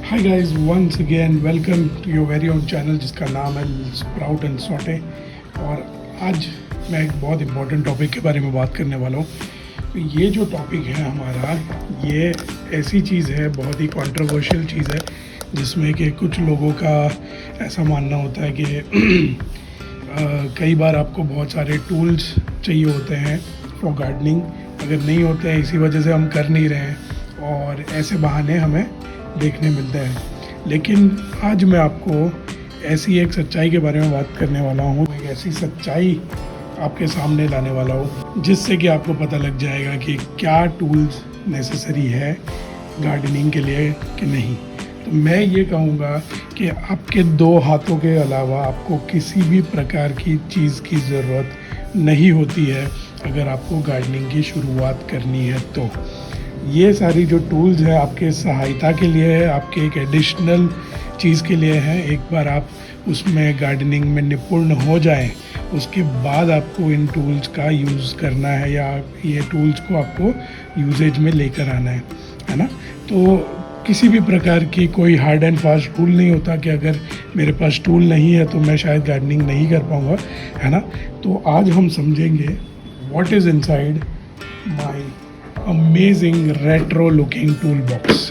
Hi guys, once again welcome to your very own channel जिसका नाम है sprout and saute. और आज मैं एक बहुत इम्पोर्टेंट टॉपिक के बारे में बात करने वाला हूँ। तो ये जो टॉपिक है हमारा, ये ऐसी चीज़ है, बहुत ही कंट्रोवर्शियल चीज़ है, जिसमें कि कुछ लोगों का ऐसा मानना होता है कि कई बार आपको बहुत सारे टूल्स चाहिए होते हैं फॉर गार्डनिंग। अगर नहीं होते हैं, इसी वजह से हम कर नहीं रहे हैं और ऐसे बहाने हमें देखने मिलते हैं। लेकिन आज मैं आपको ऐसी एक सच्चाई के बारे में बात करने वाला हूँ, एक ऐसी सच्चाई आपके सामने लाने वाला हूँ जिससे कि आपको पता लग जाएगा कि क्या टूल्स नेसेसरी है गार्डनिंग के लिए कि नहीं। तो मैं ये कहूँगा कि आपके दो हाथों के अलावा आपको किसी भी प्रकार की चीज़ की ज़रूरत नहीं होती है अगर आपको गार्डनिंग की शुरुआत करनी है। तो ये सारी जो टूल्स है आपके सहायता के लिए है, आपके एक एडिशनल चीज़ के लिए है। एक बार आप उसमें गार्डनिंग में निपुण हो जाएं, उसके बाद आपको इन टूल्स का यूज़ करना है या ये टूल्स को आपको यूजेज में लेकर आना है ना। तो किसी भी प्रकार की कोई हार्ड एंड फास्ट रूल नहीं होता कि अगर मेरे पास टूल नहीं है तो मैं शायद गार्डनिंग नहीं कर पाऊँगा, है ना। तो आज हम समझेंगे what is inside my amazing retro looking toolbox.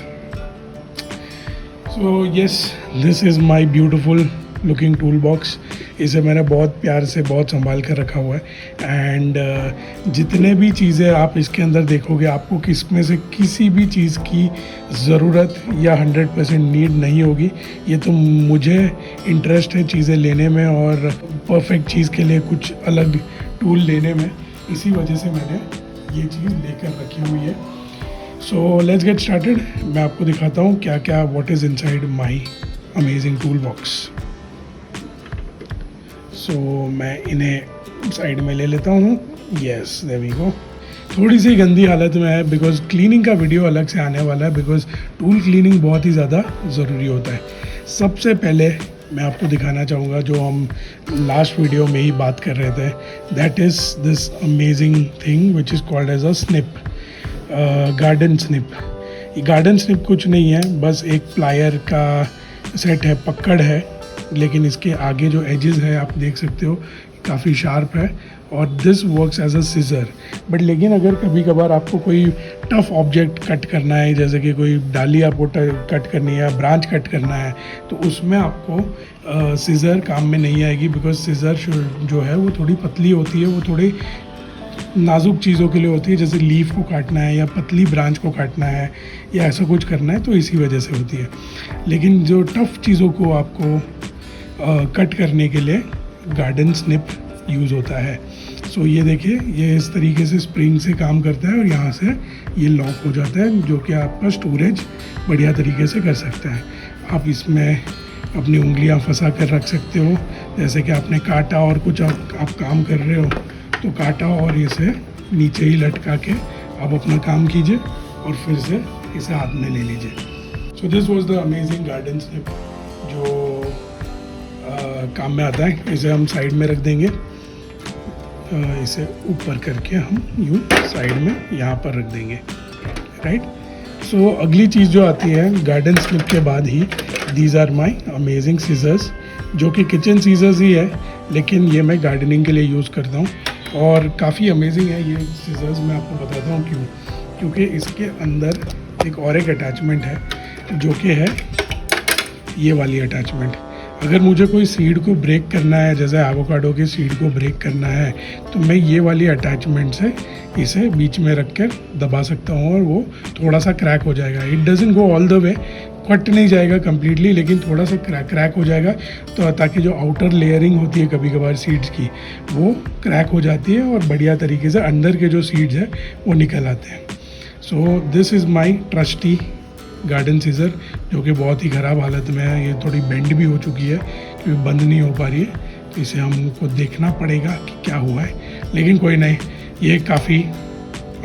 So yes, this is my beautiful looking toolbox. इसे मैंने बहुत प्यार से बहुत संभाल कर रखा हुआ है एंड जितने भी चीज़ें आप इसके अंदर देखोगे, आपको किसमें से किसी भी चीज़ की ज़रूरत या 100% नीड नहीं होगी। ये तो मुझे इंटरेस्ट है चीज़ें लेने में और परफेक्ट चीज़ के लिए कुछ अलग टूल लेने में, इसी वजह से मैंने ये चीज़ लेकर रखी हुई है। So let's get started. मैं आपको दिखाता हूँ क्या क्या what is inside my amazing tool box. So मैं इन्हें साइड में ले लेता हूँ। Yes, there we go. थोड़ी सी गंदी हालत में है बिकॉज क्लीनिंग का वीडियो अलग से आने वाला है, बिकॉज टूल क्लीनिंग बहुत ही ज़्यादा ज़रूरी होता है। सबसे पहले मैं आपको दिखाना चाहूँगा जो हम लास्ट वीडियो में ही बात कर रहे थे, that is this amazing thing which is called as a snip, garden snip. ये गार्डन स्निप कुछ नहीं है, बस एक प्लायर का सेट है, पकड़ है, लेकिन इसके आगे जो एजेस है आप देख सकते हो काफ़ी शार्प है और this works as a scissor. But लेकिन अगर कभी कभार आपको कोई टफ ऑब्जेक्ट कट करना है, जैसे कि कोई डाली आपको कट करनी है या ब्रांच कट करना है, तो उसमें आपको सीज़र काम में नहीं आएगी, बिकॉज सीज़र जो है वो थोड़ी पतली होती है, वो थोड़ी नाजुक चीज़ों के लिए होती है, जैसे लीफ को काटना है या पतली ब्रांच को काटना है या ऐसा कुछ करना है, तो इसी वजह से होती है। लेकिन जो टफ चीज़ों को आपको कट करने के लिए गार्डन स्निप यूज़ होता है। सो ये देखिए, ये इस तरीके से स्प्रिंग से काम करता है और यहाँ से ये लॉक हो जाता है, जो कि आपका स्टोरेज बढ़िया तरीके से कर सकता है। आप इसमें अपनी उंगलियाँ फंसा कर रख सकते हो, जैसे कि आपने काटा और कुछ आप काम कर रहे हो तो काटा और इसे नीचे ही लटका के आप अपना काम कीजिए और फिर से इसे हाथ में ले लीजिए। So this was the amazing garden snip जो काम में आता है। इसे हम साइड में रख देंगे, इसे ऊपर करके हम यूँ साइड में यहाँ पर रख देंगे, राइट। सो अगली चीज़ जो आती है गार्डन स्निप के बाद ही, these are my amazing scissors, जो कि किचन सीजर्स ही है, लेकिन ये मैं गार्डनिंग के लिए यूज़ करता हूँ और काफ़ी अमेजिंग है ये सीजर्स। मैं आपको बताता हूँ क्यों, क्योंकि इसके अंदर एक और एक अटैचमेंट है जो कि है ये वाली अटैचमेंट। अगर मुझे कोई सीड को ब्रेक करना है, जैसे एवोकाडो के सीड को ब्रेक करना है, तो मैं ये वाली अटैचमेंट से इसे बीच में रख कर दबा सकता हूँ और वो थोड़ा सा क्रैक हो जाएगा। It doesn't go all the way, cut नहीं जाएगा कम्प्लीटली, लेकिन थोड़ा सा क्रैक हो जाएगा, तो ताकि जो आउटर लेयरिंग होती है कभी कभार सीड्स की, वो क्रैक हो जाती है और बढ़िया तरीके से अंदर के जो सीड्स हैं वो निकल आते हैं। So this is my trusty garden scissor, जो कि बहुत ही ख़राब हालत में है। ये थोड़ी बेंड भी हो चुकी है क्योंकि बंद नहीं हो पा रही है, तो इसे हमको देखना पड़ेगा कि क्या हुआ है, लेकिन कोई नहीं, ये काफ़ी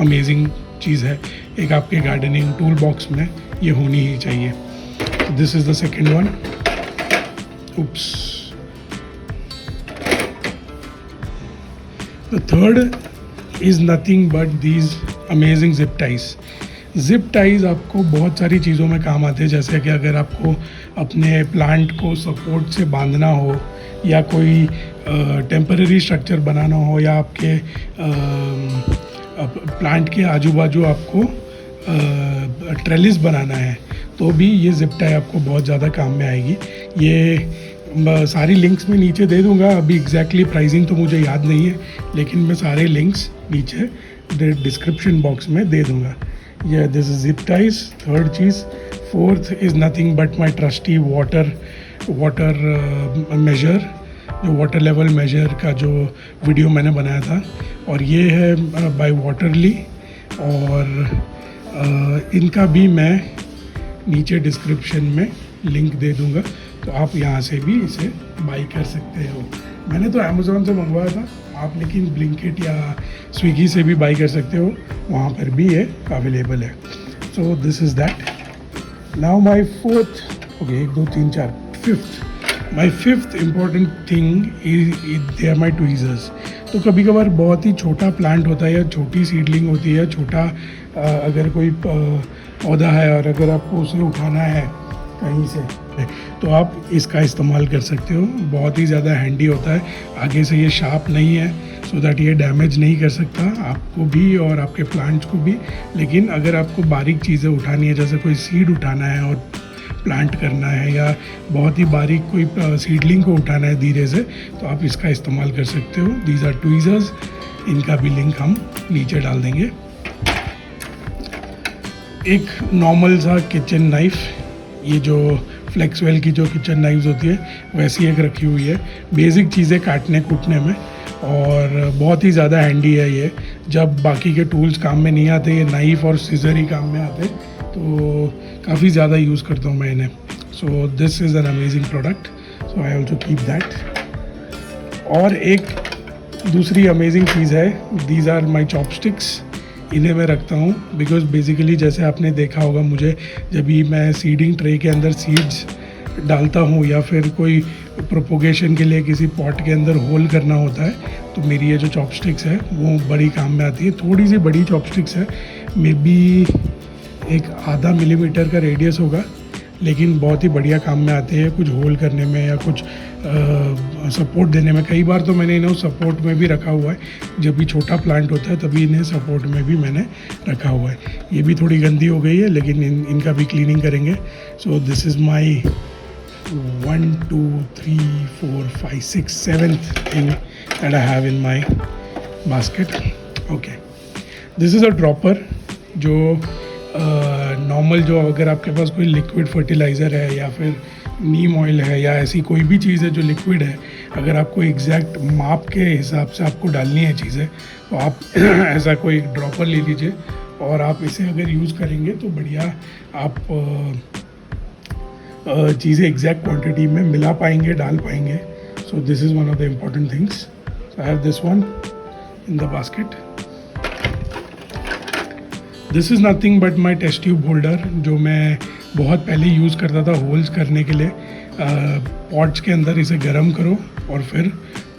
अमेजिंग चीज़ है। एक आपके गार्डनिंग टूल बॉक्स में ये होनी ही चाहिए। This is the second one. Oops. The third is nothing but these amazing zip ties. Zip ties आपको बहुत सारी चीज़ों में काम आते हैं, जैसे कि अगर आपको अपने प्लांट को सपोर्ट से बांधना हो, या कोई टेम्पररी स्ट्रक्चर बनाना हो, या आपके प्लांट के आजू बाजू आपको ट्रेलिस बनाना है, तो भी ये जिप टाई आपको बहुत ज़्यादा काम में आएगी। ये सारी लिंक्स मैं नीचे दे दूंगा। अभी एग्जैक्टली प्राइसिंग तो मुझे याद नहीं है, लेकिन मैं सारे लिंक्स नीचे डिस्क्रिप्शन बॉक्स में दे दूंगा। ये this is zip ties, third cheese. Fourth is nothing but my trustee water measure, जो वाटर लेवल मेजर का जो वीडियो मैंने बनाया था, और ये है बाय वाटरली, और इनका भी मैं नीचे डिस्क्रिप्शन में लिंक दे दूंगा, तो आप यहाँ से भी इसे बाई कर सकते हो। मैंने तो अमेज़ॉन से मंगवाया था, आप लेकिन ब्लिंकिट या स्विगी से भी बाई कर सकते हो, वहाँ पर भी ये अवेलेबल है। So this is that. Now my fourth, okay 1 2 3 4 fifth, my fifth important thing they are my tweezers. तो कभी कभार बहुत ही छोटा प्लांट होता है, या छोटी सीडलिंग होती है, छोटा अगर कोई पौधा है और अगर आपको उसे उठाना है कहीं से, तो आप इसका इस्तेमाल कर सकते हो। बहुत ही ज़्यादा हैंडी होता है, आगे से ये शार्प नहीं है, सो दैट ये डैमेज नहीं कर सकता आपको भी और आपके प्लांट्स को भी। लेकिन अगर आपको बारीक चीज़ें उठानी है, जैसे कोई सीड उठाना है और प्लांट करना है, या बहुत ही बारीक कोई सीडलिंग को उठाना है धीरे से, तो आप इसका इस्तेमाल कर सकते हो। दीज आर ट्वीज़र्स, इनका भी लिंक हम नीचे डाल देंगे। एक नॉर्मल सा किचन नाइफ, ये जो फ्लेक्सवेल की जो किचन नाइफ्स होती है वैसी एक रखी हुई है, बेसिक चीज़ें काटने कूटने में, और बहुत ही ज़्यादा हैंडी है ये। जब बाकी के टूल्स काम में नहीं आते, ये नाइफ और सीजर ही काम में आते, तो काफ़ी ज़्यादा यूज़ करता हूँ मैं इन्हें। सो this is an amazing product, so I also keep that. और एक दूसरी अमेजिंग चीज़ है, दीज आर माई चॉपस्टिक्स। इन्हें मैं रखता हूँ बिकॉज बेसिकली जैसे आपने देखा होगा, मुझे जब भी मैं सीडिंग ट्रे के अंदर सीड्स डालता हूँ, या फिर कोई प्रोपोगेशन के लिए किसी पॉट के अंदर होल करना होता है, तो मेरी ये जो चॉपस्टिक्स है वो बड़ी काम में आती है। थोड़ी सी बड़ी चॉपस्टिक्स है, मे बी 1/2 मिलीमीटर का रेडियस होगा, लेकिन बहुत ही बढ़िया काम में आते हैं कुछ होल करने में या कुछ सपोर्ट देने में। कई बार तो मैंने इन्हें सपोर्ट में भी रखा हुआ है, जब भी छोटा प्लांट होता है तभी इन्हें सपोर्ट में भी मैंने रखा हुआ है। ये भी थोड़ी गंदी हो गई है, लेकिन इनका भी क्लीनिंग करेंगे। सो this is my 1 2 3 4 5 6 7th thing that I have in my basket. Okay, this is a dropper, जो नॉर्मल जो अगर आपके पास कोई लिक्विड फर्टिलाइज़र है, या फिर नीम ऑयल है, या ऐसी कोई भी चीज़ है जो लिक्विड है, अगर आपको एग्जैक्ट माप के हिसाब से आपको डालनी है चीज़ें, तो आप ऐसा कोई ड्रॉपर ले लीजिए, और आप इसे अगर यूज़ करेंगे तो बढ़िया आप चीज़ें एग्जैक्ट क्वांटिटी में मिला पाएंगे, डाल पाएंगे। So this is one of the important things. I have this one in the basket. This is nothing but my test tube holder, जो मैं बहुत पहले यूज़ करता था होल्स करने के लिए। पॉट्स के अंदर इसे गर्म करो और फिर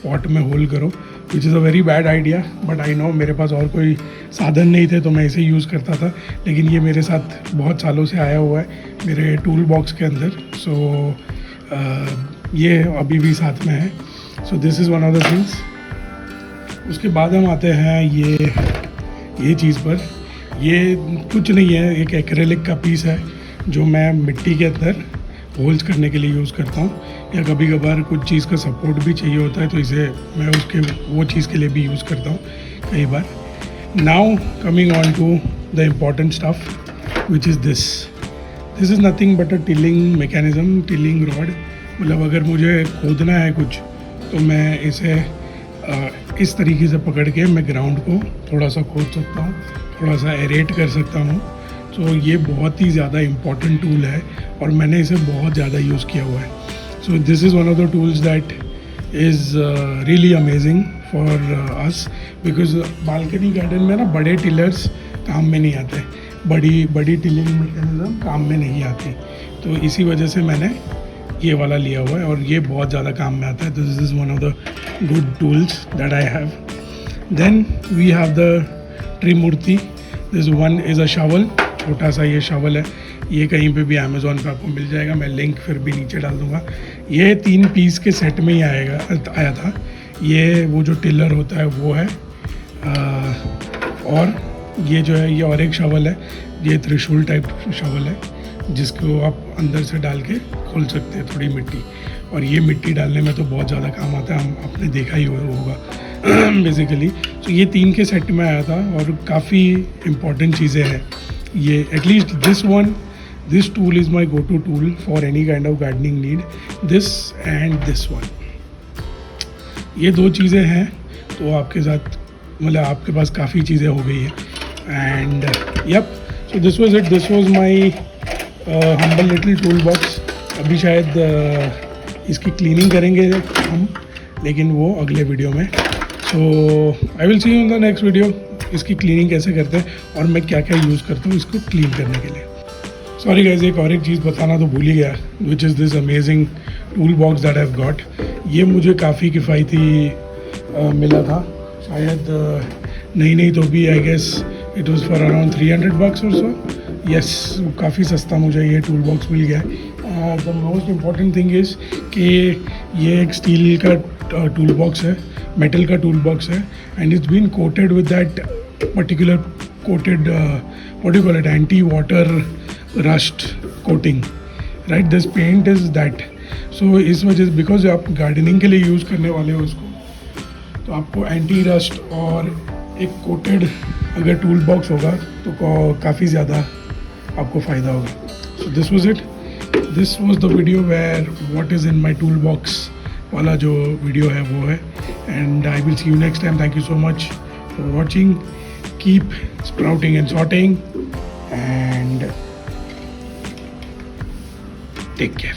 पॉट में होल करो, which is a very bad idea, but I know मेरे पास और कोई साधन नहीं थे तो मैं इसे यूज़ करता था। लेकिन ये मेरे साथ बहुत सालों से आया हुआ है मेरे टूल बॉक्स के अंदर। सो ये अभी भी साथ में है। So this is one of the things. उसके बाद हम आते हैं ये चीज़ पर। ये कुछ नहीं है, एक एक्रेलिक का पीस है जो मैं मिट्टी के अंदर होल्स करने के लिए यूज़ करता हूँ, या कभी कभार कुछ चीज़ का सपोर्ट भी चाहिए होता है तो इसे मैं उसके वो चीज़ के लिए भी यूज़ करता हूँ कई बार। Now coming on to the important stuff which is this is nothing but a tilling mechanism, tilling rod. मतलब अगर मुझे खोदना है कुछ तो मैं इसे इस तरीके से पकड़ के मैं ग्राउंड को थोड़ा सा खोद सकता हूँ, थोड़ा सा एरेट कर सकता हूँ। तो ये बहुत ही ज़्यादा इम्पॉर्टेंट टूल है और मैंने इसे बहुत ज़्यादा यूज़ किया हुआ है। So this is one of the tools that is really amazing for us, because balcony garden में ना बड़े टिलर्स काम में नहीं आते, बड़ी टिलिंग मैकेनिज्म काम में नहीं आती, तो इसी वजह से मैंने ये वाला लिया हुआ है और ये बहुत ज़्यादा काम में आता है। This is one of the good tools that I have. Then we have the Trimurti. This one is a shovel, छोटा सा ये शवल है, ये कहीं पे भी अमेज़ॉन पे आपको मिल जाएगा, मैं लिंक फिर भी नीचे डाल दूँगा। ये 3 पीस के सेट में ही आया था। ये वो जो टिलर होता है वो है, और ये जो है ये और एक शवल है, ये त्रिशूल टाइप शवल है जिसको आप अंदर से डाल के खोल सकते हैं थोड़ी मिट्टी, और ये मिट्टी डालने में तो बहुत ज़्यादा काम आता है, हम आपने देखा ही होगा बेसिकली। तो ये 3 के सेट में आया था और काफ़ी इम्पोर्टेंट चीज़ें हैं ये। At least this tool is my go to tool for any kind of gardening need, this and this one. ये 2 चीज़ें हैं तो आपके साथ मतलब आपके पास काफ़ी चीज़ें हो गई है। And yup, so this was it, this was my humble little tool box. अभी शायद इसकी क्लीनिंग करेंगे हम, लेकिन वो अगले वीडियो में। So I will see you in the next video, इसकी क्लीनिंग कैसे करते हैं और मैं क्या क्या यूज़ करता हूँ इसको क्लीन करने के लिए। सॉरी गाइज, एक और एक चीज़ बताना तो भूल ही गया, विच is this amazing tool box that I have got. ये मुझे काफ़ी किफ़ायती मिला था, शायद नहीं तो भी I guess it was for around $300 or so. Yes, काफ़ी सस्ता मुझे ये टूल बॉक्स मिल गया है। The most important thing is कि ये एक स्टील का टूल बॉक्स है, मेटल का टूल बॉक्स है, and it's been coated with that particular coated what do you call it, anti water rust coating, right. This paint is that. So इस वजह से, बिकॉज आप गार्डनिंग के लिए यूज़ करने वाले हो उसको, तो आपको एंटी रस्ट और एक कोटेड अगर टूल बॉक्स होगा तो काफ़ी ज़्यादा आपको फ़ायदा होगा। So this was it, this was the video where what is in my tool box वाला जो वीडियो है वो है। And I will see you next time. Thank you so much for watching, keep sprouting and sorting, and take care.